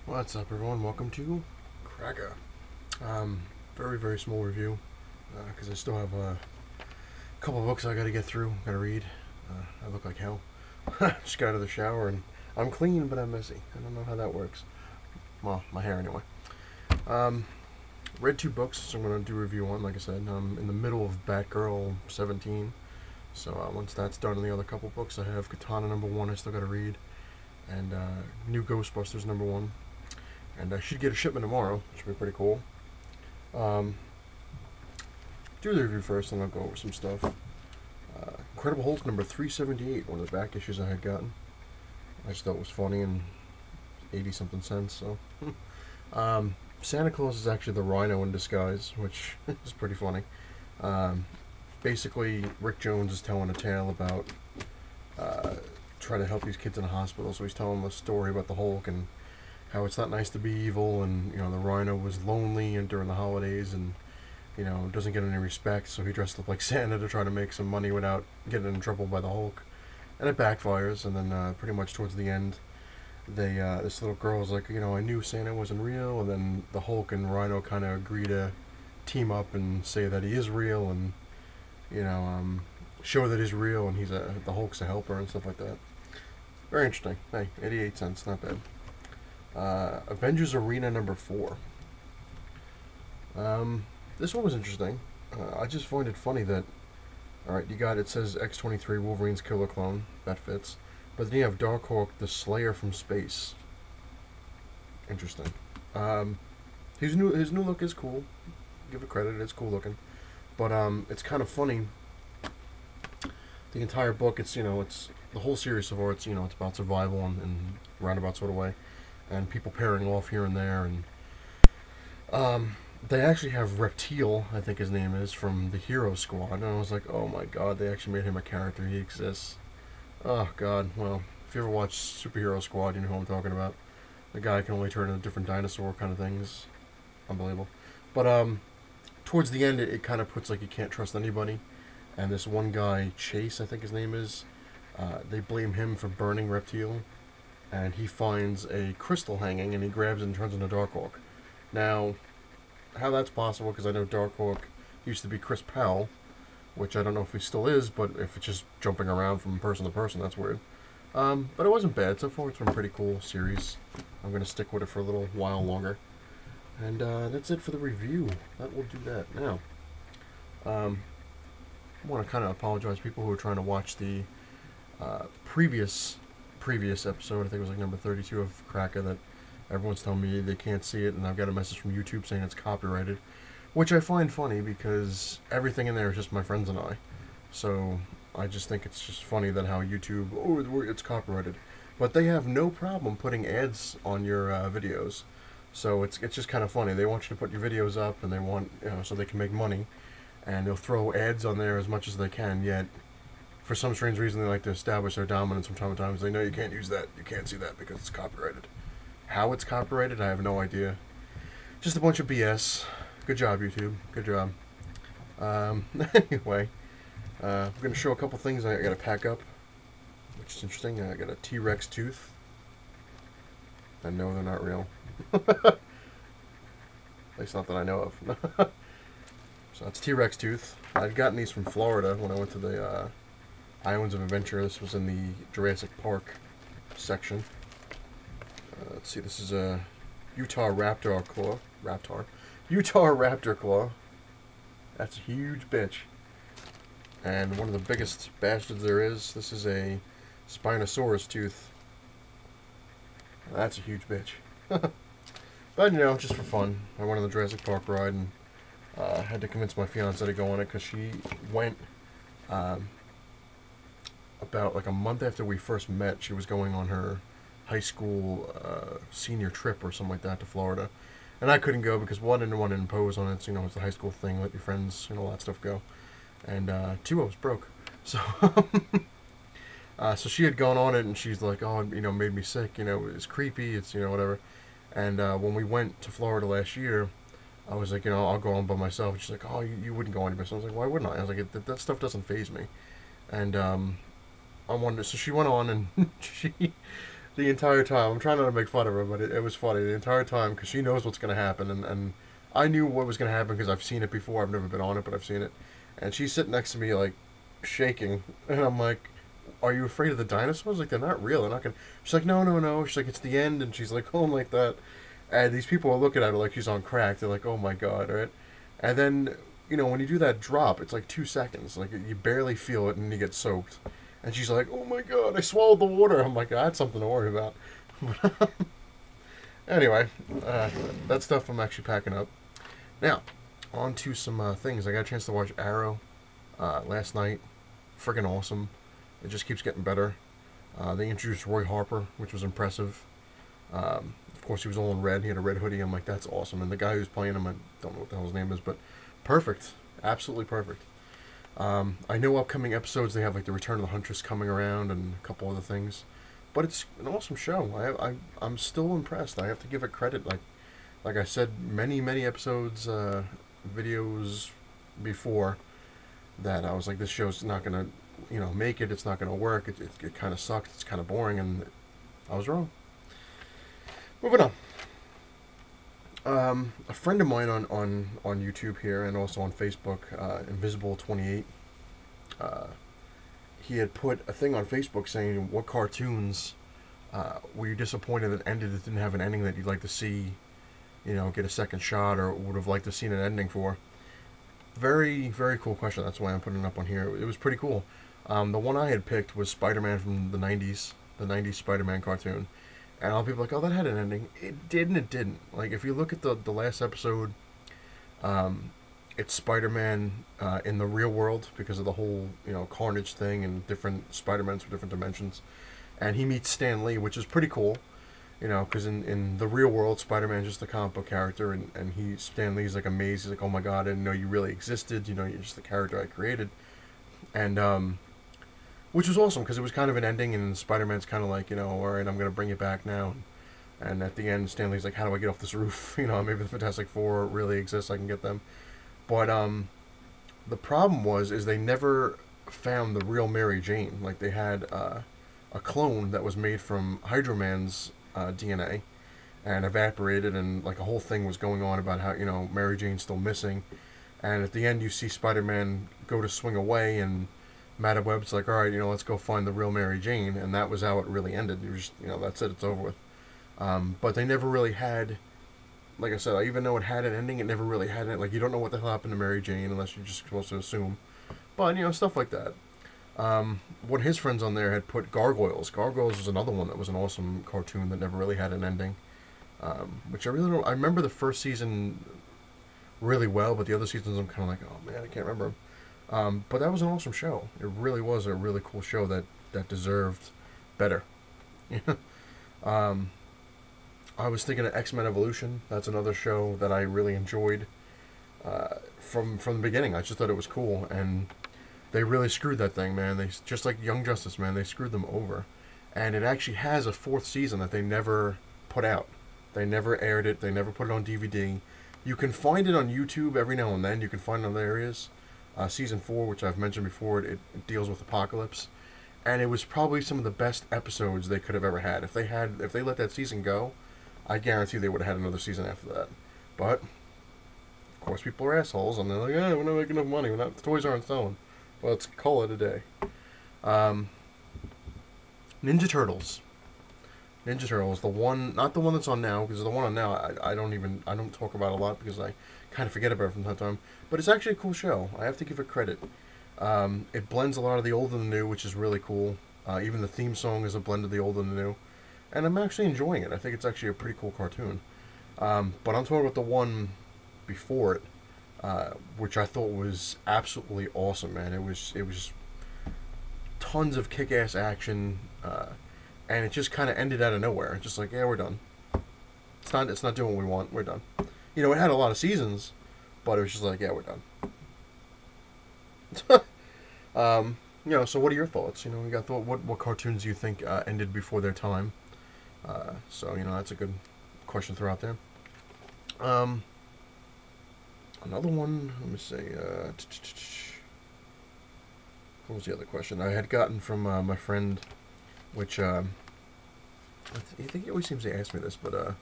What's up, everyone? Welcome to Cracka. Very small review because I still have a couple of books I got to get through, got to read. I look like hell. Just got out of the shower and I'm clean, but I'm messy. I don't know how that works. Well, my hair anyway. Read two books, so I'm going to do a review on. Like I said, I'm in the middle of Batgirl 17. So once that's done, and the other couple books, I have Katana #1. I still got to read, and New Ghostbusters #1. And I should get a shipment tomorrow, which would be pretty cool. Do the review first, and I'll go over some stuff. Incredible Hulk #378, one of the back issues I had gotten. I just thought it was funny and 80-something cents. So, Santa Claus is actually the Rhino in disguise, which is pretty funny. Basically, Rick Jones is telling a tale about trying to help these kids in a hospital. So he's telling the story about the Hulk and how it's not nice to be evil, and the Rhino was lonely and during the holidays, and doesn't get any respect, so he dressed up like Santa to try to make some money without getting in trouble by the Hulk, and it backfires. And then pretty much towards the end, this little girl's like, I knew Santa wasn't real, and then the Hulk and Rhino kind of agree to team up and say that he is real, and show that he's real, and the Hulk's a helper and stuff like that. Very interesting. Hey, 88 cents, not bad. Avengers Arena #4. This one was interesting. I just find it funny that, alright, it says X-23, Wolverine's killer clone. That fits. But then you have Darkhawk, the Slayer from space. Interesting. His new look is cool. Give it credit, it's cool looking. But it's kind of funny. The entire book, it's the whole series so far. It's about survival in roundabout sort of way, and people pairing off here and there, and they actually have Reptile, I think his name is, from the Hero Squad, and I was like, oh my god, they actually made him a character. He exists. Oh god. Well, if you ever watch Superhero Squad, you know who I'm talking about. The guy can only turn into different dinosaur kind of things. Unbelievable. But towards the end, it kind of puts like you can't trust anybody, and this one guy, Chase, I think his name is, they blame him for burning Reptile, and he finds a crystal hanging, and he grabs it and turns into Darkhawk. Now, how that's possible, because I know Darkhawk used to be Chris Powell, which I don't know if he still is, but if it's just jumping around from person to person, that's weird. But it wasn't bad. So far, it's been a pretty cool series. I'm going to stick with it for a little while longer. And that's it for the review. That will do that. Now, I want to kind of apologize to people who are trying to watch the previous episode. I think it was like number 32 of Cracka, that everyone's telling me they can't see it, and I've got a message from YouTube saying it's copyrighted, which I find funny because everything in there is just my friends and I. So I just think it's just funny that how YouTube, it's copyrighted, but they have no problem putting ads on your videos. So it's just kind of funny. They want you to put your videos up, and they want so they can make money, and they'll throw ads on there as much as they can. Yet, for some strange reason, they like to establish their dominance from time to time. They know you can't use that, you can't see that because it's copyrighted. How it's copyrighted, I have no idea. Just a bunch of BS. Good job, YouTube. Good job. Anyway, I'm going to show a couple things I got to pack up, which is interesting. I got a T-Rex tooth. I know they're not real. At least not that I know of. So that's T-Rex tooth. I'd gotten these from Florida when I went to the Islands of Adventure. This was in the Jurassic Park section. Let's see, this is a Utah Raptor claw. Utah Raptor claw. That's a huge bitch. And one of the biggest bastards there is. This is a Spinosaurus tooth. That's a huge bitch. But just for fun. I went on the Jurassic Park ride and had to convince my fiance to go on it because she went about like a month after we first met. She was going on her high school senior trip or something like that to Florida, and I couldn't go because one, I didn't want to impose on it. So, it's the high school thing, let your friends and all that stuff go, and two, I was broke, so so she had gone on it, and she's like, oh, made me sick, it's creepy, it's whatever. And when we went to Florida last year, I was like, I'll go on by myself. And she's like, oh, you wouldn't go on by yourself. I was like, why wouldn't I? I was like, that stuff doesn't faze me. And I wanted to, so she went on, and she the entire time. I'm trying not to make fun of her, but it was funny the entire time because she knows what's going to happen, and I knew what was going to happen because I've seen it before. I've never been on it, but I've seen it. And she's sitting next to me, like, shaking, and I'm like, "Are you afraid of the dinosaurs? Like, they're not real. They're not gonna." She's like, "No, no, no." She's like, "It's the end," and she's like, "going like that." And these people are looking at her like she's on crack. They're like, "Oh my god!" Right? And then, when you do that drop, it's like 2 seconds. Like you barely feel it, and you get soaked. And she's like, "Oh my god, I swallowed the water." I'm like, "That's something to worry about." Anyway, that stuff I'm actually packing up. Now, on to some things. I got a chance to watch Arrow last night. Freaking awesome. It just keeps getting better. They introduced Roy Harper, which was impressive. Of course, he was all in red. He had a red hoodie. I'm like, that's awesome. And the guy who's playing him, I don't know what the hell his name is, but perfect. Absolutely perfect. I know upcoming episodes, they have like the Return of the Huntress coming around and a couple other things. But it's an awesome show. I'm still impressed. I have to give it credit. Like I said, many episodes, videos before, that I was like, this show's not gonna, make it. It's not gonna work. It kind of sucked. It's kind of boring, and I was wrong. Moving on. A friend of mine on YouTube here and also on Facebook, Invisible28, he had put a thing on Facebook saying, what cartoons were you disappointed that ended that didn't have an ending that you'd like to see, get a second shot, or would have liked to seen an ending for? Very, very cool question. That's why I'm putting it up on here. It was pretty cool. The one I had picked was Spider-Man from the 90s, the 90s Spider-Man cartoon. And a lot of people are like, oh, that had an ending. It did and it didn't. Like, if you look at the last episode, it's Spider-Man in the real world because of the whole, Carnage thing and different Spider-Mans from different dimensions. And he meets Stan Lee, which is pretty cool, because in the real world, Spider-Man's just a comic book character, and Stan Lee's like amazed. He's like, oh my god, I didn't know you really existed. You're just the character I created. And, which was awesome because it was kind of an ending, and Spider-Man's kind of like, all right, I'm going to bring it back now. And at the end, Stan Lee's like, how do I get off this roof? Maybe the Fantastic Four really exists, I can get them. But the problem is they never found the real Mary Jane. Like, they had a clone that was made from Hydro Man's DNA and evaporated, and like a whole thing was going on about how, Mary Jane's still missing. And at the end, you see Spider-Man go to swing away, and Madam Web's like, all right, let's go find the real Mary Jane, and that was how it really ended. You just, that's it, it's over with. But they never really had, like I said, even though it had an ending, it never really had it. Like, you don't know what the hell happened to Mary Jane unless you're just supposed to assume. But, stuff like that. One of his friends on there had put Gargoyles. Gargoyles was another one that was an awesome cartoon that never really had an ending. Which I really don't... I remember the first season really well, but the other seasons I'm kind of like, oh man, I can't remember them. But that was an awesome show. It really was a really cool show that deserved better. I was thinking of X-Men Evolution. That's another show that I really enjoyed from the beginning. I just thought it was cool, and they really screwed that thing, man. They just like Young Justice, man. They screwed them over, and it actually has a fourth season that they never put out. They never aired it. They never put it on DVD. You can find it on YouTube every now and then. You can find it in other areas. Season 4, which I've mentioned before, it deals with Apocalypse, and it was probably some of the best episodes they could have ever had. If they let that season go, I guarantee they would have had another season after that. But of course, people are assholes, and they're like, "Yeah, we're not making enough money. The toys aren't selling." Well, let's call it a day. Ninja Turtles. Ninja Turtles, the one, not the one that's on now, because the one on now I don't talk about a lot because I kind of forget about it from time to time. But it's actually a cool show. I have to give it credit. It blends a lot of the old and the new, which is really cool. Even the theme song is a blend of the old and the new. And I'm actually enjoying it. I think it's actually a pretty cool cartoon. But I'm talking about the one before it, which I thought was absolutely awesome, man. It was tons of kick-ass action, and it just kind of ended out of nowhere. Just like, yeah, we're done. It's not doing what we want. We're done. It had a lot of seasons, but it was just like, yeah, we're done. So what are your thoughts? You got what cartoons do you think ended before their time? So that's a good question to throw out there. Another one. Let me see. What was the other question I had gotten from my friend, which I think he always seems to ask me this, but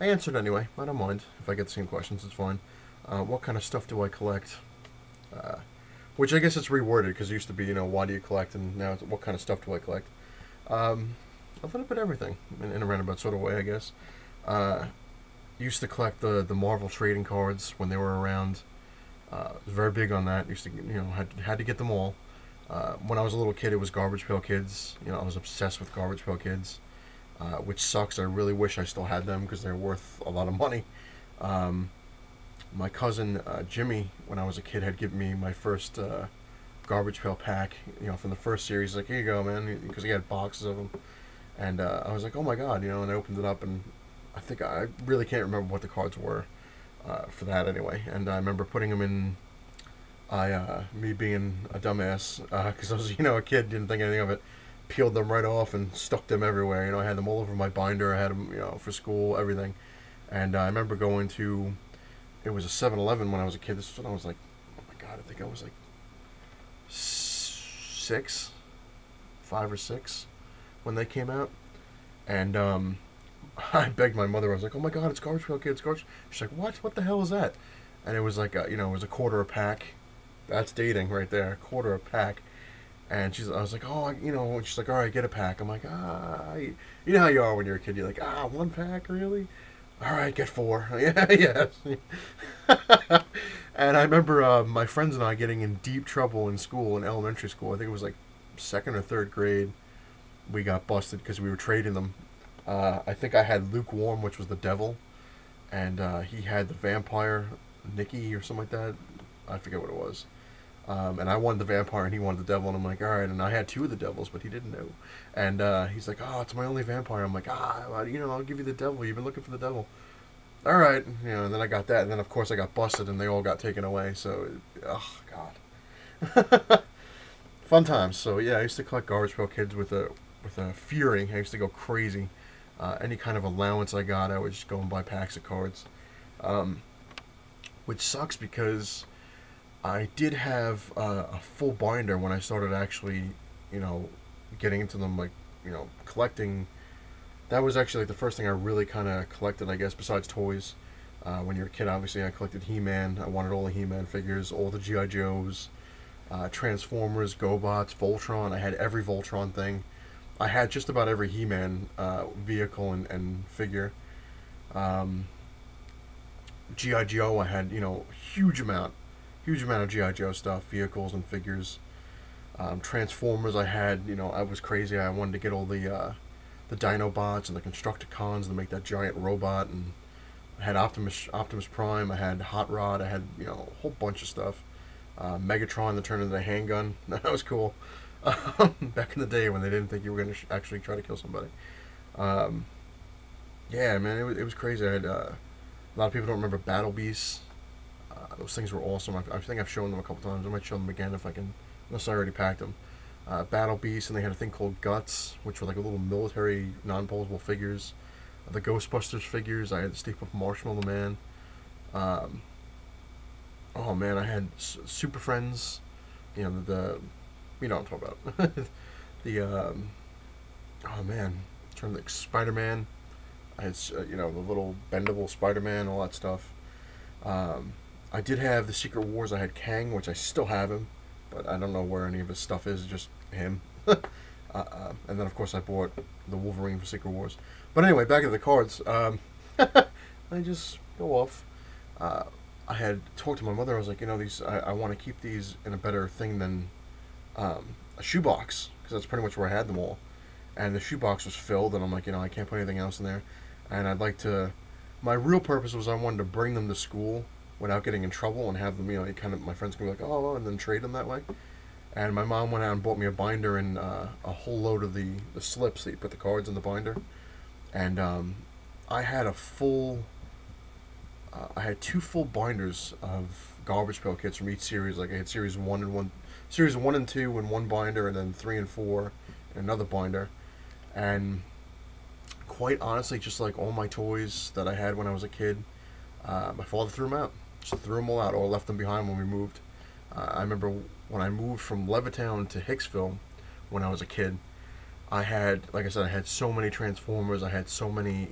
I answered anyway. I don't mind if I get the same questions. It's fine. What kind of stuff do I collect? Which I guess it's reworded because it used to be, why do you collect, and now it's what kind of stuff do I collect? A little bit of everything in a roundabout sort of way, I guess. Used to collect the Marvel trading cards when they were around. Was very big on that. Used to, had to get them all. When I was a little kid, it was Garbage Pail Kids. I was obsessed with Garbage Pail Kids, which sucks. I really wish I still had them because they're worth a lot of money. My cousin Jimmy, when I was a kid, had given me my first Garbage Pail pack. From the first series. He's like, here you go, man, because he had boxes of them. And I was like, oh my god, and I opened it up, and I really can't remember what the cards were for that anyway. And I remember putting them in. Me being a dumbass, because I was, a kid, didn't think anything of it, peeled them right off and stuck them everywhere. I had them all over my binder. I had them, for school, everything. And I remember going to, it was a 7-Eleven when I was a kid. This was when I was like, oh my god, I think I was like 5 or 6, when they came out. And I begged my mother. I was like, oh my god, it's Garbage Pail Kids. She's like, what? What the hell is that? And it was like, it was a quarter a pack. That's dating right there, a quarter a pack. And I was like, oh, she's like, all right, get a pack. I'm like, you know how you are when you're a kid. You're like, 1 pack, really? All right, get 4. Yeah, yes. And I remember my friends and I getting in deep trouble in school, in elementary school. I think it was like 2nd or 3rd grade. We got busted because we were trading them. I think I had lukewarm, which was the devil, and he had the vampire, Nicky or something like that. I forget what it was. And I wanted the vampire and he wanted the devil, and I'm like, alright, and I had 2 of the devils, but he didn't know. And he's like, oh, it's my only vampire. I'm like, I'll give you the devil. You've been looking for the devil. Alright, and then I got that, and then of course I got busted and they all got taken away, so, oh, God. Fun times. So yeah, I used to collect Garbage Pail Kids with a fury. I used to go crazy. Any kind of allowance I got, I would just go and buy packs of cards. Which sucks because I did have a full binder when I started actually, getting into them, like, collecting. That was actually like the first thing I really kind of collected, I guess, besides toys. When you're a kid, obviously, I collected He-Man. I wanted all the He-Man figures, all the G.I. Joes, Transformers, GoBots, Voltron. I had every Voltron thing. I had just about every He-Man vehicle and figure. G.I. Joe, I had, huge amount of G.I. Joe stuff, vehicles and figures. Transformers, I had, I was crazy. I wanted to get all the Dinobots and the Constructicons to make that giant robot, and I had Optimus Prime, I had Hot Rod, I had, a whole bunch of stuff. Megatron that turned into a handgun. That was cool. Back in the day when they didn't think you were going to actually try to kill somebody. Yeah, man, it was crazy. I had, a lot of people don't remember Battle Beasts. Those things were awesome. I think I've shown them a couple times. I might show them again if I can, unless I already packed them. Battle Beasts, and they had a thing called Guts, which were like a little military non-posable figures. The Ghostbusters figures. I had the Stay Puft Marshmallow Man. Oh man, I had Super Friends. You know what I'm talking about. Oh man, trying to think, Spider-Man. I had the little bendable Spider-Man, all that stuff. I did have the Secret Wars. I had Kang, which I still have him, but I don't know where any of his stuff is. Just him. And then of course I bought the Wolverine for Secret Wars. But anyway, back to the cards. I just go off. I had talked to my mother. I was like, these. I want to keep these in a better thing than a shoebox, because that's pretty much where I had them all. And the shoebox was filled, and I'm like, I can't put anything else in there. And I'd like to. My real purpose was I wanted to bring them to school without getting in trouble and have them, my friends can be like, oh, and then trade them that way. And my mom went out and bought me a binder and a whole load of the slips that you put the cards in the binder. And I had I had 2 full binders of Garbage Pail Kids from each series. Like I had series 1 and 2 in one binder, and then 3 and 4 in another binder. And quite honestly, just like all my toys that I had when I was a kid, my father threw them out. Just threw them all out, or left them behind when we moved. I remember when I moved from Levittown to Hicksville when I was a kid, I had, like I said, I had so many Transformers. I had so many,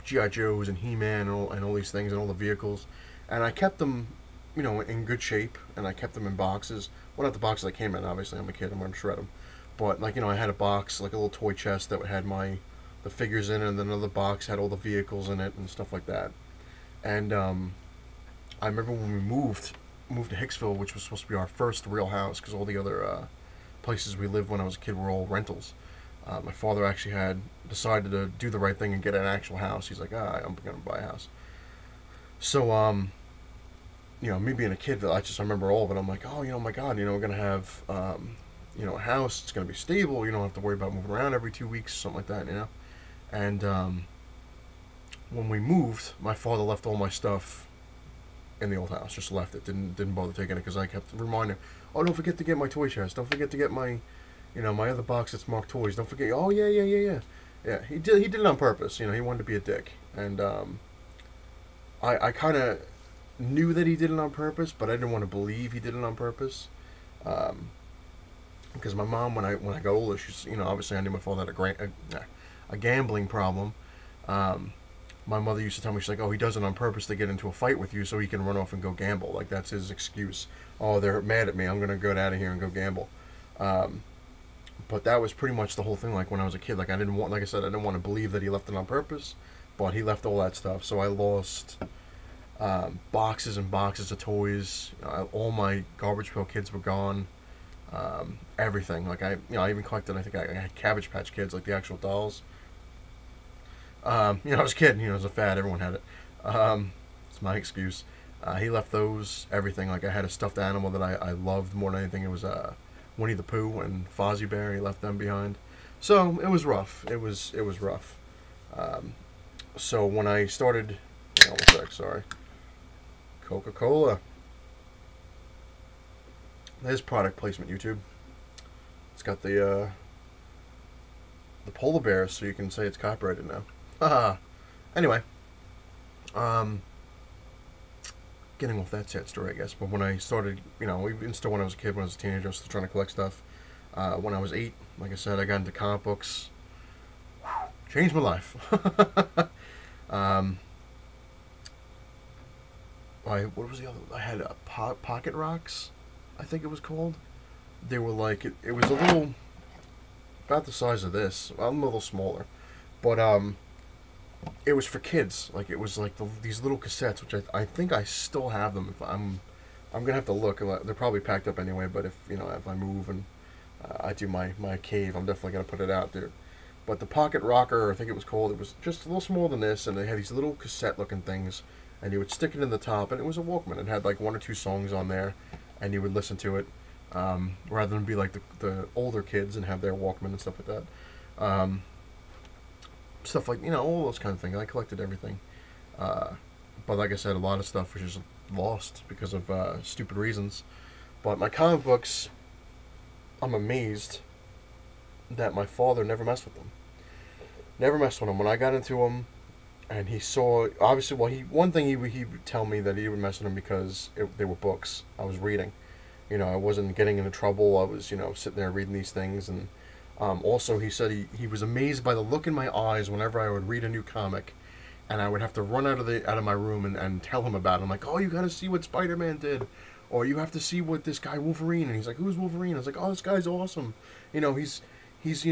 G.I. Joes and He-Man and all these things and all the vehicles. And I kept them, in good shape. And I kept them in boxes. Well, not the boxes I came in, obviously. I'm a kid. I'm going to shred them. But, I had a box, like a little toy chest that had the figures in it. And then another box had all the vehicles in it and stuff like that. And I remember when we moved to Hicksville, which was supposed to be our first real house, because all the other places we lived when I was a kid were all rentals. My father actually had decided to do the right thing and get an actual house. He's like, I'm going to buy a house. So, me being a kid, I remember all of it. I'm like, oh, my God, we're going to have, a house. It's going to be stable. You don't have to worry about moving around every 2 weeks, something like that, And when we moved, my father left all my stuff in the old house. Just left it. Didn't bother taking it because I kept reminding him, oh, don't forget to get my toy chest. Don't forget to get my, my other box that's marked toys. Don't forget. Oh, yeah. Yeah, he did it on purpose. He wanted to be a dick. And I kind of knew that he did it on purpose, but I didn't want to believe he did it on purpose. Because my mom, when I got older, she's, obviously I knew my father had a gambling problem. My mother used to tell me, she's like, oh, he does it on purpose to get into a fight with you so he can run off and go gamble. Like, that's his excuse. Oh, they're mad at me. I'm going to get out of here and go gamble. But that was pretty much the whole thing, like, when I was a kid. Like, like I said, I didn't want to believe that he left it on purpose, but he left all that stuff. So I lost boxes and boxes of toys. All my Garbage Pail Kids were gone. Everything. Like, I even collected, I think I had Cabbage Patch Kids, like the actual dolls. I was a kid, it was a fad, everyone had it. It's my excuse. He left those, everything. Like, I had a stuffed animal that I loved more than anything. It was Winnie the Pooh and Fozzie Bear. He left them behind. So, it was rough. It was rough. So, when I started... one sec, sorry. Coca-Cola. There's product placement, YouTube. It's got the polar bear, so you can say it's copyrighted now. Anyway, getting off that sad story, I guess. But when I started, even still when I was a kid, when I was a teenager, I was still trying to collect stuff. When I was 8, like I said, I got into comic books. Changed my life. What was the other? I had Pocket Rocks, I think it was called. They were like it was a little about the size of this. I'm a little smaller, but it was for kids. Like, it was like these little cassettes, which I think I still have them. If I'm gonna have to look. They're probably packed up anyway. But if I move and I do my cave, I'm definitely gonna put it out there. But the Pocket Rocker, I think it was called. It was just a little smaller than this, and they had these little cassette-looking things, and you would stick it in the top, and it was a Walkman. It had like 1 or 2 songs on there, and you would listen to it, rather than be like the older kids and have their Walkman and stuff like that. Stuff like, all those kind of things. I collected everything. But like I said, a lot of stuff was just lost because of stupid reasons. But my comic books, I'm amazed that my father never messed with them. Never messed with them. When I got into them, and he saw, obviously, well, one thing he would tell me that he would mess with them because they were books I was reading. I wasn't getting into trouble. I was, sitting there reading these things. And also, he said he was amazed by the look in my eyes whenever I would read a new comic, and I would have to run out of my room and tell him about it. I'm like, oh, you got to see what Spider-Man did, or you have to see what this guy Wolverine. And he's like, who's Wolverine? I was like, oh, this guy's awesome. He's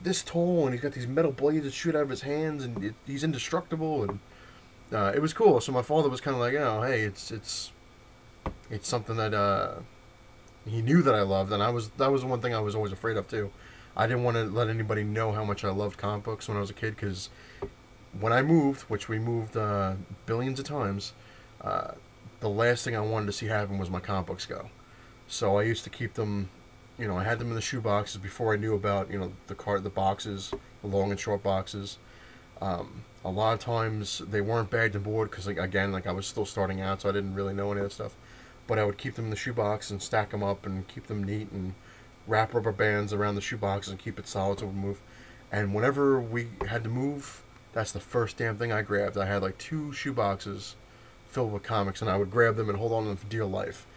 this tall, and he's got these metal blades that shoot out of his hands, and he's indestructible, and it was cool. So my father was kind of like, hey, it's something that he knew that I loved, and that was one thing I was always afraid of too. I didn't want to let anybody know how much I loved comic books when I was a kid, because when I moved, which we moved billions of times, the last thing I wanted to see happen was my comic books go. So I used to keep them. I had them in the shoe boxes before I knew about, the boxes, the long and short boxes. A lot of times they weren't bagged and board because, again, I was still starting out, so I didn't really know any of that stuff. But I would keep them in the shoe box and stack them up and keep them neat and wrap rubber bands around the shoe boxes and keep it solid so it would move. And whenever we had to move, that's the first damn thing I grabbed. I had 2 shoe boxes filled with comics, and I would grab them and hold on to them for dear life.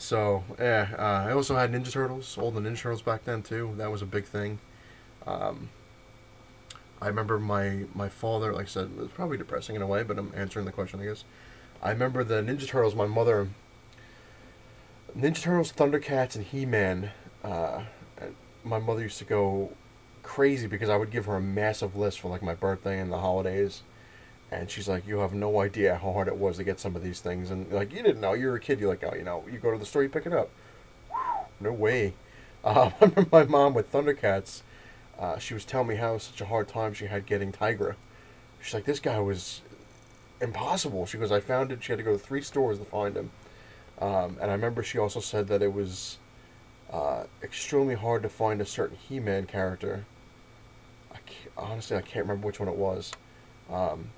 So yeah, I also had Ninja Turtles, all the Ninja Turtles back then too. That was a big thing. Um, I remember my father, like I said, it was probably depressing in a way, but I'm answering the question, I guess. I remember the Ninja Turtles. My mother, Ninja Turtles, Thundercats, and He-Man. And my mother used to go crazy because I would give her a massive list for like my birthday and the holidays, and she's like, "You have no idea how hard it was to get some of these things." And like, you didn't know. You were a kid. You're like, "Oh, you go to the store, you pick it up." No way. I remember my mom with Thundercats. She was telling me how such a hard time she had getting Tigra. She's like, "This guy was impossible." She goes, "I found it." She had to go to 3 stores to find him. And I remember she also said that it was extremely hard to find a certain He-Man character. Honestly, I can't remember which one it was. Um,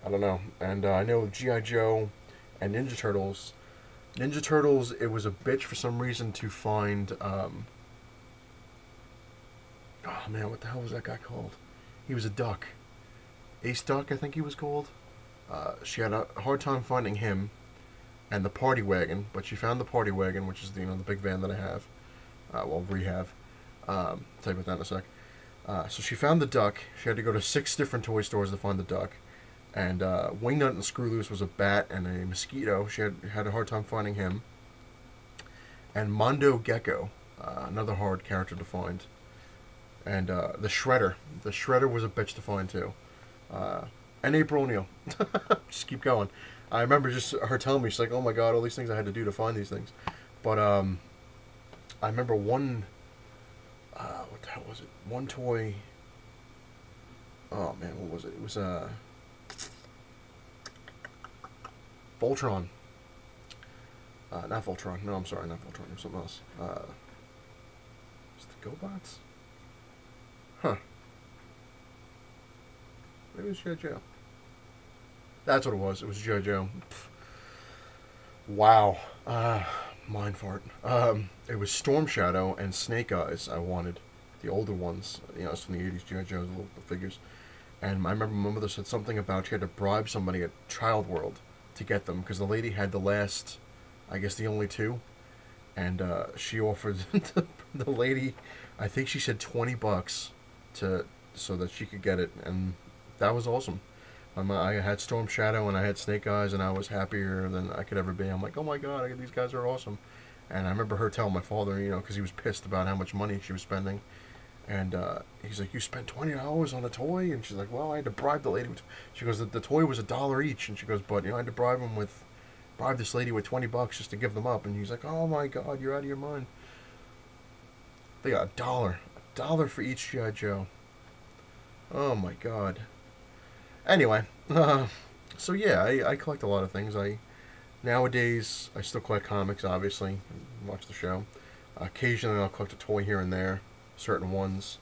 I don't know. And I know G.I. Joe and Ninja Turtles. Ninja Turtles, it was a bitch for some reason to find. Oh man, what the hell was that guy called? He was a duck. Ace Duck, I think he was called. She had a hard time finding him and the party wagon, but she found the party wagon, which is the big van that I have. We have. Tell you about that in a sec. So she found the duck. She had to go to 6 different toy stores to find the duck. And Wingnut and Screw Loose was a bat and a mosquito. She had a hard time finding him. And Mondo Gecko, another hard character to find. And the Shredder. The Shredder was a bitch to find too. And April O'Neil. Just keep going. I remember just her telling me, she's like, "Oh my god, all these things I had to do to find these things." But I remember one. What the hell was it? One toy. Oh man, what was it? It was Voltron. Not Voltron. No, I'm sorry, not Voltron. It was something else. Was it the GoBots? Huh. Maybe it was G.I. Joe. That's what it was. It was G.I. Joe. Wow. Mind fart. It was Storm Shadow and Snake Eyes I wanted. The older ones. It's from the 80s, G.I. Joe's little figures. And I remember my mother said something about she had to bribe somebody at Child World to get them, because the lady had the last, I guess the only 2. And she offered the lady, I think she said $20 so that she could get it. And that was awesome. I had Storm Shadow and I had Snake Eyes, and I was happier than I could ever be. I'm like, oh my god, these guys are awesome. And I remember her telling my father, because he was pissed about how much money she was spending. And he's like, "You spent $20 on a toy?" And she's like, "Well, I had to bribe the lady." She goes, the toy was $1 each. And she goes, "But I had to bribe this lady with $20 just to give them up." And he's like, "Oh my god, you're out of your mind." They got $1 for each G.I. Joe. Oh my god. Anyway, so yeah, I collect a lot of things. Nowadays I still collect comics, obviously. Watch the show. Occasionally I'll collect a toy here and there, certain ones.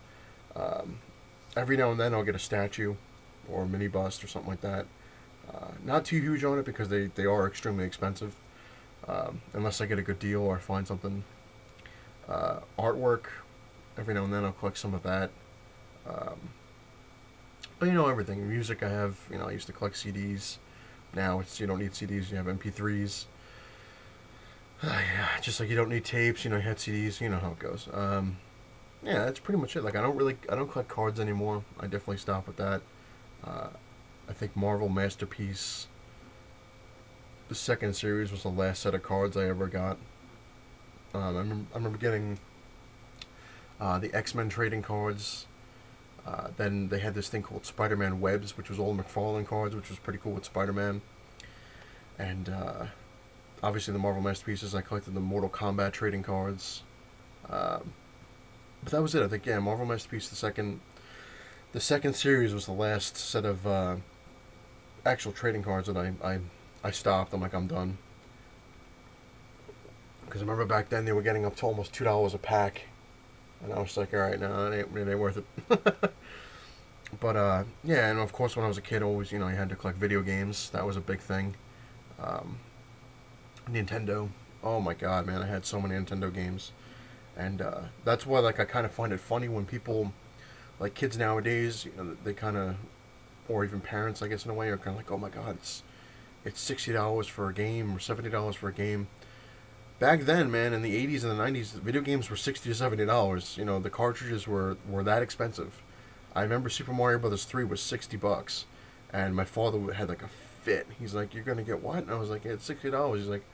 Every now and then I'll get a statue or a mini bust or something like that. Not too huge on it because they are extremely expensive. Unless I get a good deal or find something. Artwork, every now and then I'll collect some of that. But everything. Music I have, I used to collect CDs. Now you don't need CDs, you have MP3s. Yeah, just like you don't need tapes, you had CDs, you know how it goes. Yeah, that's pretty much it. Like I don't collect cards anymore. I definitely stopped with that. I think Marvel Masterpiece, the second series, was the last set of cards I ever got. I remember getting the X-Men trading cards. Then they had this thing called Spider-Man Webs, which was all McFarlane cards, which was pretty cool with Spider-Man. And obviously the Marvel Masterpieces, I collected the Mortal Kombat trading cards. But that was it. I think, yeah, Marvel Masterpiece, the second series was the last set of actual trading cards that I stopped. I'm like, I'm done. Because I remember back then they were getting up to almost $2 a pack. And I was like, alright, no, it ain't worth it. But, yeah, and of course when I was a kid, always, you had to collect video games. That was a big thing. Nintendo. Oh my god, man, I had so many Nintendo games. And that's why, like, I kind of find it funny when people, like kids nowadays, they kind of, or even parents, I guess, in a way, are kind of like, oh my god, it's $60 for a game or $70 for a game. back then, man, in the 80s and the 90s, video games were $60 to $70. You know, the cartridges were that expensive. I remember Super Mario Brothers 3 was $60, and my father had like a fit. He's like, "You're gonna get what?" And I was like, "Yeah, it's $60." He's like,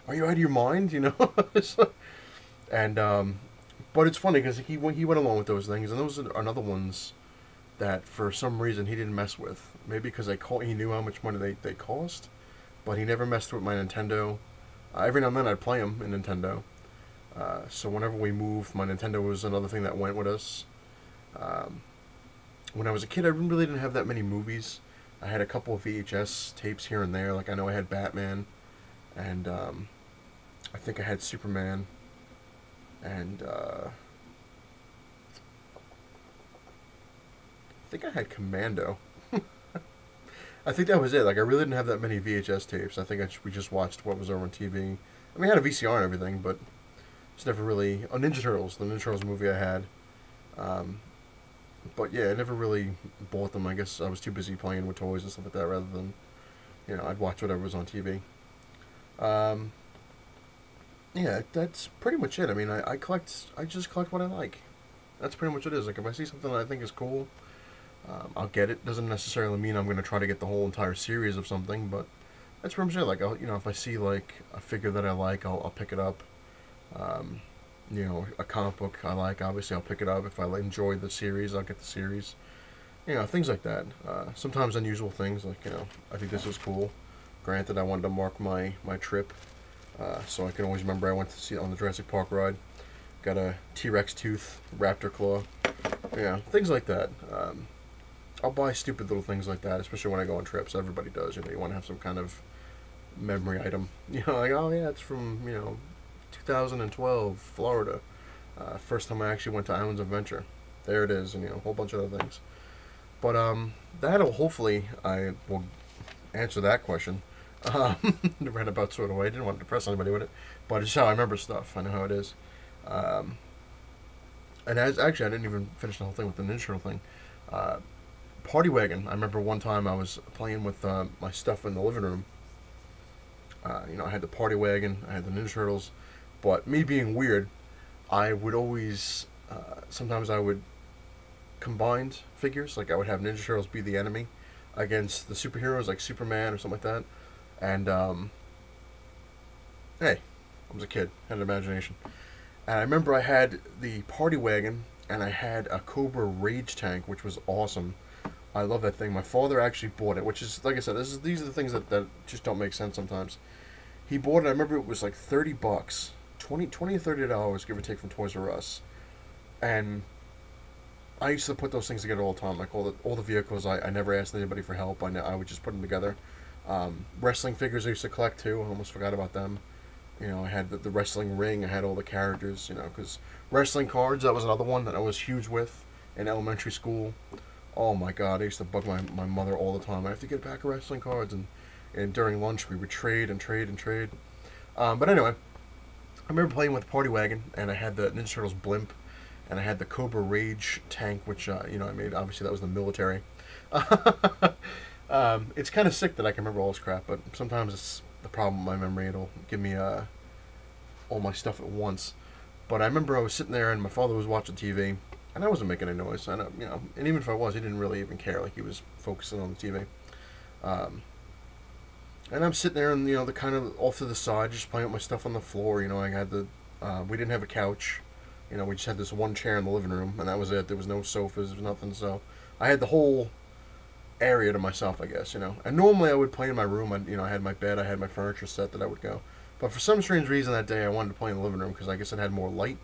"Are you out of your mind?" You know. And but it's funny because he went along with those things, and those are another ones that for some reason he didn't mess with. Maybe because he knew how much money they cost, but he never messed with my Nintendo. Every now and then I'd play him in Nintendo. So whenever we moved, my Nintendo was another thing that went with us. When I was a kid, I really didn't have that many movies. I had a couple of VHS tapes here and there. Like, I know I had Batman, and I think I had Superman, and I think I had Commando. I think that was it. Like, I really didn't have that many VHS tapes. I think we just watched what was over on TV. I mean, I had a VCR and everything, but it's never really... Oh, Ninja Turtles. The Ninja Turtles movie I had. But yeah, I never really bought them. I guess I was too busy playing with toys and stuff like that rather than, you know, I'd watch whatever was on TV. Yeah, that's pretty much it. I mean, I just collect what I like. That's pretty much what it is. Like, if I see something that I think is cool, I'll get it. Doesn't necessarily mean I'm going to try to get the whole entire series of something, but that's pretty much it. Like, you know, if I see, like, a figure that I like, I'll pick it up. You know, a comic book I like, obviously I'll pick it up. If I enjoy the series, I'll get the series. You know, things like that. Sometimes unusual things, like, you know, I think this was cool. Granted, I wanted to mark my trip, so I can always remember I went to see it on the Jurassic Park ride. Got a T-Rex tooth, raptor claw. Yeah, things like that. I'll buy stupid little things like that, especially when I go on trips. Everybody does, you know, you want to have some kind of memory item. You know, like, oh yeah, it's from, you know, 2012, Florida. First time I actually went to Islands of Adventure. There it is, and, you know, a whole bunch of other things. But that'll hopefully I will answer that question. The roundabout sort of way. I didn't want to depress anybody with it, but it's how I remember stuff. I know how it is. And actually, I didn't even finish the whole thing with the Ninja Turtle thing. Party wagon. I remember one time I was playing with my stuff in the living room. You know, I had the party wagon, I had the Ninja Turtles, but me being weird, I would always, sometimes I would combine figures, like I would have Ninja Turtles be the enemy against the superheroes, like Superman or something like that, and, hey, I was a kid, had an imagination, and I remember I had the party wagon, and I had a Cobra Rage Tank, which was awesome. I love that thing. My father actually bought it, which is, like I said, these are the things that just don't make sense sometimes. He bought it, I remember it was like $30, $20 to $30, give or take, from Toys R Us. And I used to put those things together all the time. Like all the vehicles, I never asked anybody for help. I would just put them together. Wrestling figures I used to collect too. I almost forgot about them. You know, I had the wrestling ring. I had all the characters, you know, because wrestling cards, that was another one that I was huge with in elementary school. Oh my God, I used to bug my mother all the time. I have to get a pack of wrestling cards, and during lunch we would trade and trade and trade. But anyway, I remember playing with the Party Wagon, and I had the Ninja Turtles blimp, and I had the Cobra Rage tank, which, you know, I made. Obviously that was the military. It's kind of sick that I can remember all this crap, but sometimes it's the problem with my memory. It'll give me all my stuff at once. But I remember I was sitting there, and my father was watching TV, and I wasn't making any noise. I know, you know, and even if I was, he didn't really even care. Like, he was focusing on the TV. And I'm sitting there, and, you know, the kind of off to the side, just playing with my stuff on the floor. You know, I had we didn't have a couch. You know, we just had this one chair in the living room, and that was it. There was no sofas, there was nothing. So I had the whole area to myself, I guess, you know. And normally I would play in my room. I had my bed, I had my furniture set that I would go. But for some strange reason that day, I wanted to play in the living room because I guess it had more light.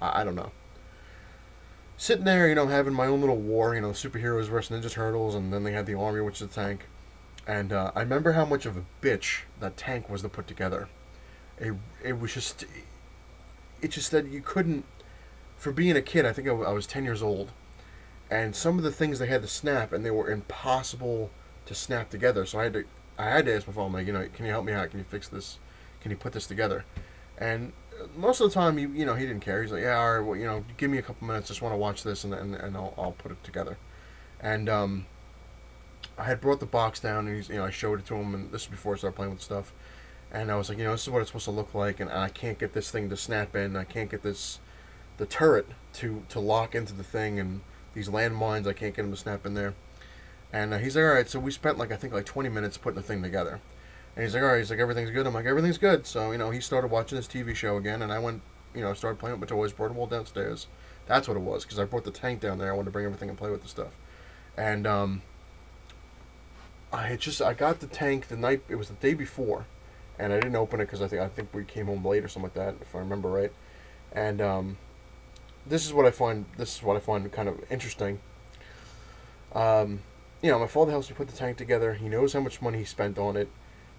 I don't know. Sitting there, you know, having my own little war, you know, superheroes versus Ninja Turtles, and then they had the army, which is the tank. And I remember how much of a bitch that tank was to put together. It was just... It's just that you couldn't... For being a kid, I think I was 10 years old. And some of the things they had to snap, and they were impossible to snap together. So I had to ask my phone, like, you know, can you help me out? Can you fix this? Can you put this together? And most of the time, you know, he didn't care. He's like, yeah, all right, well, you know, give me a couple minutes. Just want to watch this, and I'll put it together. And I had brought the box down, and I showed it to him, and this was before I started playing with stuff. And I was like, this is what it's supposed to look like, and I can't get this thing to snap in. I can't get the turret to lock into the thing, and these landmines, I can't get them to snap in there. And he's like, all right. So we spent I think 20 minutes putting the thing together. And he's like, all right. He's like, everything's good. I'm like, everything's good. So he started watching this TV show again, and I went, started playing with my toys, brought them all downstairs. That's what it was, because I brought the tank down there. I wanted to bring everything and play with the stuff. And I got the tank the night. It was the day before, and I didn't open it because I think we came home late or something like that, if I remember right. And this is what I find kind of interesting. My father helps me put the tank together. He knows how much money he spent on it.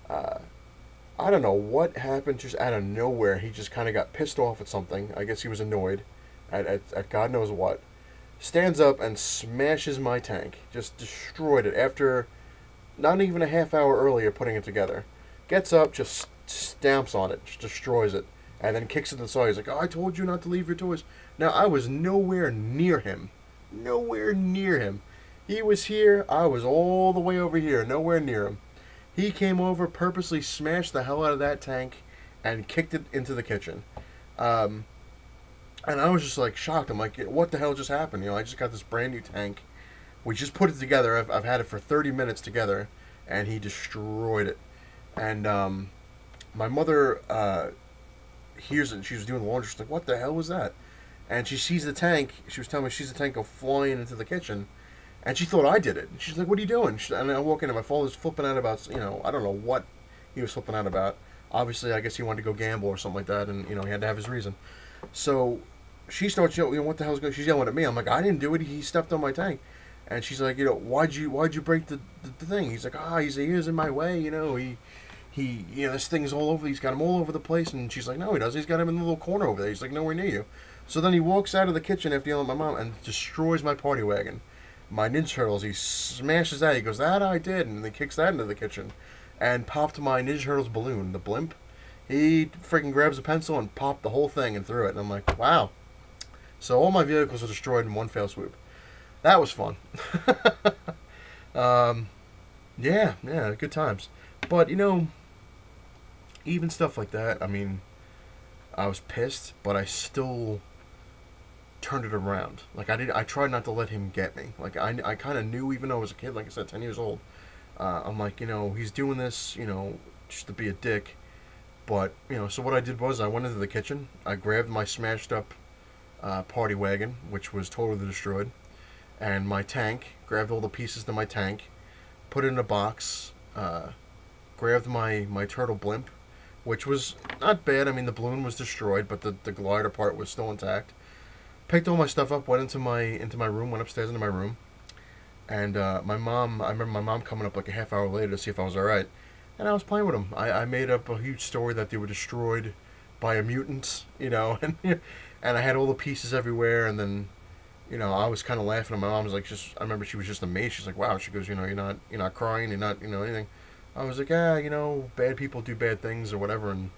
I don't know what happened, just out of nowhere. He just kind of got pissed off at something. I guess he was annoyed at God knows what. Stands up and smashes my tank. Just destroyed it after not even a half hour earlier putting it together. Gets up, just stamps on it, just destroys it, and then kicks it to the side. He's like, oh, I told you not to leave your toys. Now, I was nowhere near him. Nowhere near him. He was here, I was all the way over here, nowhere near him. He came over, purposely smashed the hell out of that tank, and kicked it into the kitchen. And I was just shocked. I'm like, what the hell just happened? I just got this brand new tank. We just put it together. I've had it for 30 minutes together, and he destroyed it. And my mother hears it, and she was doing the laundry. She's like, what the hell was that? And she sees the tank. She was telling me she sees the tank go flying into the kitchen. And she thought I did it. She's like, what are you doing? And I walk in, and my father's flipping out about, I don't know what he was flipping out about. Obviously, I guess he wanted to go gamble or something like that, and, he had to have his reason. So she starts yelling, what the hell's going on? She's yelling at me. I'm like, I didn't do it. He stepped on my tank. And she's like, why'd you break the thing? He's like, he was in my way, he this thing's all over. He's got him all over the place. And she's like, no, he doesn't. He's got him in the little corner over there. He's like, nowhere near you. So then he walks out of the kitchen after yelling at my mom and destroys my party wagon. My Ninja Turtles, he smashes that. He goes, that I did. And then he kicks that into the kitchen. And popped my Ninja Turtles balloon, the blimp. He freaking grabs a pencil and popped the whole thing and threw it. And I'm like, wow. So all my vehicles were destroyed in one fell swoop. That was fun. Yeah, good times. But, even stuff like that, I mean, I was pissed, but I still turned it around. I tried not to let him get me. I kind of knew, even though I was a kid, like I said, 10 years old. I'm like, he's doing this, just to be a dick. But, so what I did was I went into the kitchen. I grabbed my smashed up party wagon, which was totally destroyed. And my tank, grabbed all the pieces to my tank, put it in a box, grabbed my turtle blimp, which was not bad. I mean, the balloon was destroyed, but the glider part was still intact. Picked all my stuff up, went into my room, went upstairs into my room, and I remember my mom coming up a half hour later to see if I was alright, and I was playing with them. I made up a huge story that they were destroyed by a mutant, and I had all the pieces everywhere, and then I was kind of laughing, and my mom was like, I remember she was just amazed. She's like, wow. She goes, you're not crying, you're not, anything. I was like, bad people do bad things or whatever. And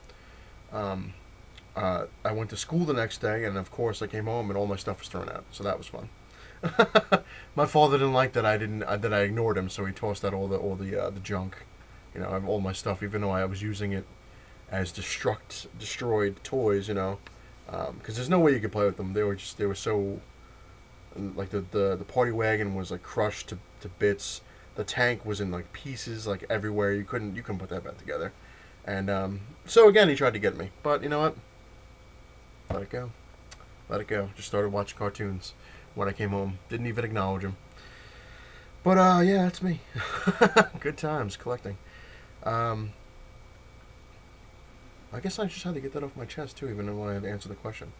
I went to school the next day, and of course I came home and all my stuff was thrown out. So that was fun. My father didn't like that I ignored him, so he tossed out all the junk, all my stuff, even though I was using it as destroyed toys, because there's no way you could play with them. They were so. Like the party wagon was crushed to bits. The tank was in pieces everywhere. You couldn't put that back together. And so again, he tried to get me, but you know what? Let it go. Just started watching cartoons when I came home. Didn't even acknowledge him. But yeah, that's me. Good times collecting. I guess I just had to get that off my chest too, even though I had to answer the question.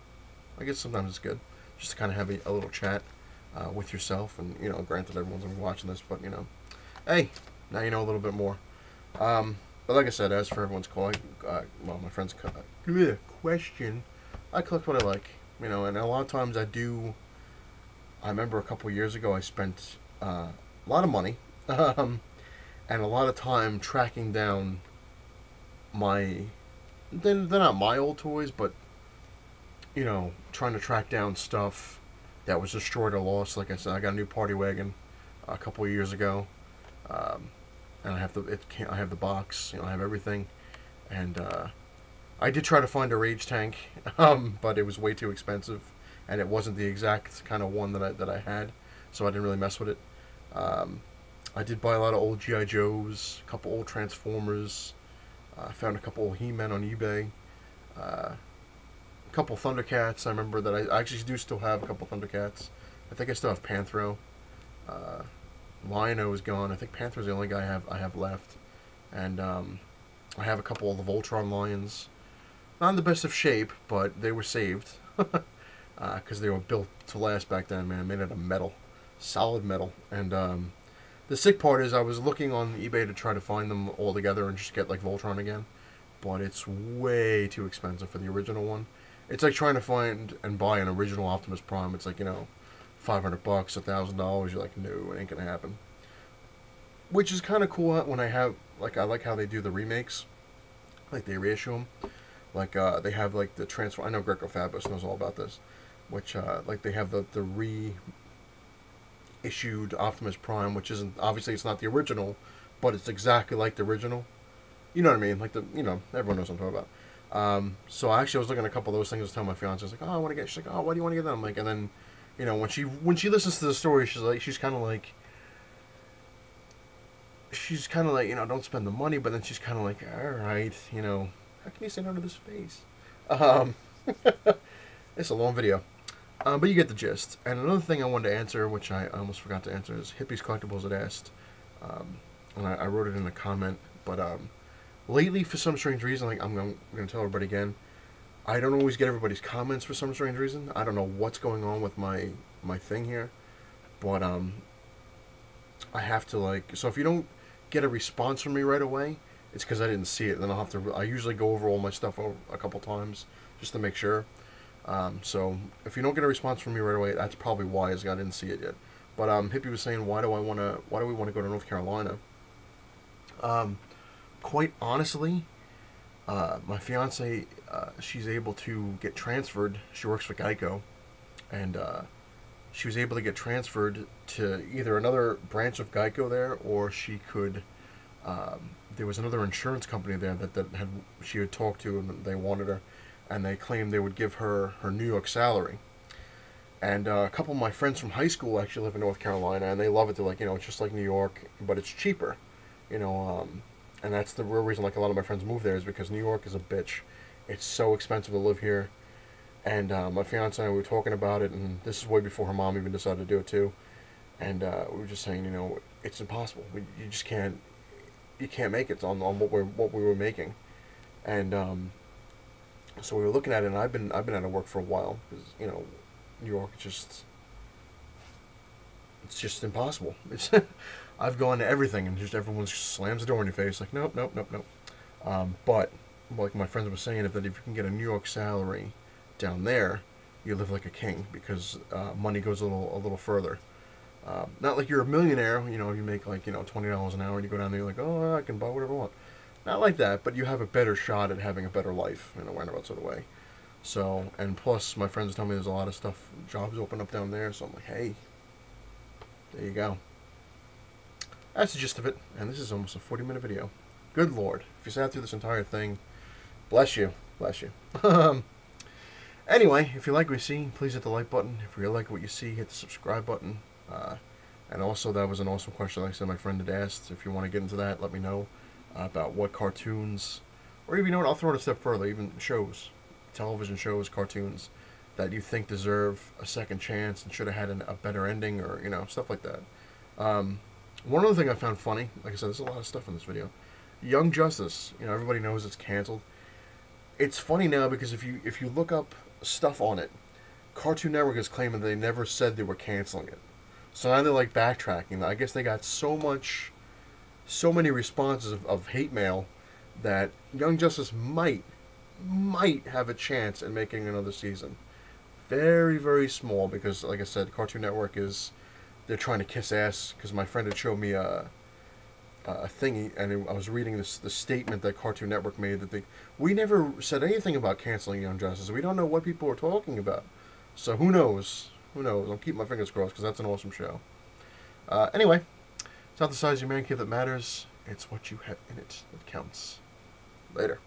I guess sometimes it's good just to kind of have a little chat with yourself, and granted everyone's gonna be watching this, but hey, now you know a little bit more. But like I said, as for everyone's calling, my friend's question, I collect what I like, and a lot of times I do. I remember a couple years ago I spent a lot of money and a lot of time tracking down they're not my old toys, but trying to track down stuff that was destroyed or lost. Like I said, I got a new party wagon a couple of years ago, and I have the box. I have everything, And I did try to find a Rage tank, but it was way too expensive, and it wasn't the exact kind of one that I had, so I didn't really mess with it. I did buy a lot of old G.I. Joes, a couple old Transformers. I found a couple old He-Men on eBay. A couple Thundercats. I remember that I actually do still have a couple Thundercats. I think I still have Panthro. Lion-O is gone. I think Panthro's the only guy I have left. And I have a couple of the Voltron Lions. Not in the best of shape, but they were saved. Because they were built to last back then, man. Made out of metal. Solid metal. And the sick part is I was looking on eBay to try to find them all together and just get like Voltron again. But it's way too expensive for the original one. It's like trying to find and buy an original Optimus Prime. It's like, you know, $500, $1,000. You're like, no, it ain't gonna happen. Which is kind of cool when I have, like, I like how they do the remakes. Like, they reissue them. Like, they have, like, the transfer. I know Greco Fabulous knows all about this. Which, like, they have the reissued Optimus Prime, which isn't, obviously, it's not the original, but it's exactly like the original. You know what I mean? Like, everyone knows what I'm talking about. So I was looking at a couple of those things. I was telling my fiance, I was like, oh, I want to get, she's like, oh, why do you want to get them? Like, and then, you know, when she listens to the story, she's kind of like, you know, don't spend the money, but then she's kind of like, all right, you know, how can you say no to this face? It's a long video. But you get the gist. And another thing I wanted to answer, which I almost forgot to answer, is Hippies Collectibles had asked, and I wrote it in a comment, but lately, for some strange reason, like I'm going to tell everybody again, I don't always get everybody's comments for some strange reason. I don't know what's going on with my thing here, but I have to, like, so if you don't get a response from me right away, it's because I didn't see it. Then I'll have to, I usually go over all my stuff a couple times just to make sure. So if you don't get a response from me right away, that's probably why, is I didn't see it yet. But Hippie was saying, why do we want to go to North Carolina? Quite honestly, my fiance, she's able to get transferred. She works for Geico, and she was able to get transferred to either another branch of Geico there, or she could. There was another insurance company there that she had talked to, and they wanted her, and they claimed they would give her New York salary. And a couple of my friends from high school actually live in North Carolina, and they love it. They're like, you know, it's just like New York, but it's cheaper, you know. And that's the real reason, like, a lot of my friends move there, is because New York is a bitch. It's so expensive to live here. And my fiance and I were talking about it, and this is way before her mom even decided to do it too. And we were just saying, you know, it's impossible. You just can't. You can't make it on what we were making. And so we were looking at it, and I've been out of work for a while, because, you know, New York, it's just impossible. It's I've gone to everything, and just everyone slams the door in your face, like, nope. But like my friends were saying, if you can get a New York salary down there, you live like a king, because money goes a little further. Not like you're a millionaire, you know, you make like, you know, $20 an hour, and you go down there, you're like, oh, I can buy whatever I want. Not like that, but you have a better shot at having a better life in a roundabout sort of way. So, and plus, my friends tell me there's a lot of stuff, jobs open up down there, so I'm like, hey, there you go. That's the gist of it, and this is almost a 40-minute video. Good Lord, if you sat through this entire thing, bless you, bless you. Anyway, if you like what you see, please hit the like button. If you like what you see, hit the subscribe button. And also, that was an awesome question, like I said, my friend had asked. If you want to get into that, let me know about what cartoons, or even, you know what, I'll throw it a step further, even shows, television shows, cartoons, that you think deserve a second chance and should have had a better ending, or, you know, stuff like that. One other thing I found funny, like I said, there's a lot of stuff in this video. Young Justice, you know, everybody knows it's canceled. It's funny now because if you look up stuff on it, Cartoon Network is claiming they never said they were canceling it. So now they're like backtracking. I guess they got so many responses of hate mail that Young Justice might have a chance at making another season. Very, very small, because, like I said, Cartoon Network they're trying to kiss ass, because my friend had showed me a thingy, and I was reading the statement that Cartoon Network made, that we never said anything about canceling Young Justice. We don't know what people were talking about. So who knows? Who knows? I'll keep my fingers crossed, because that's an awesome show. Anyway, it's not the size of your man cave that matters. It's what you have in it that counts. Later.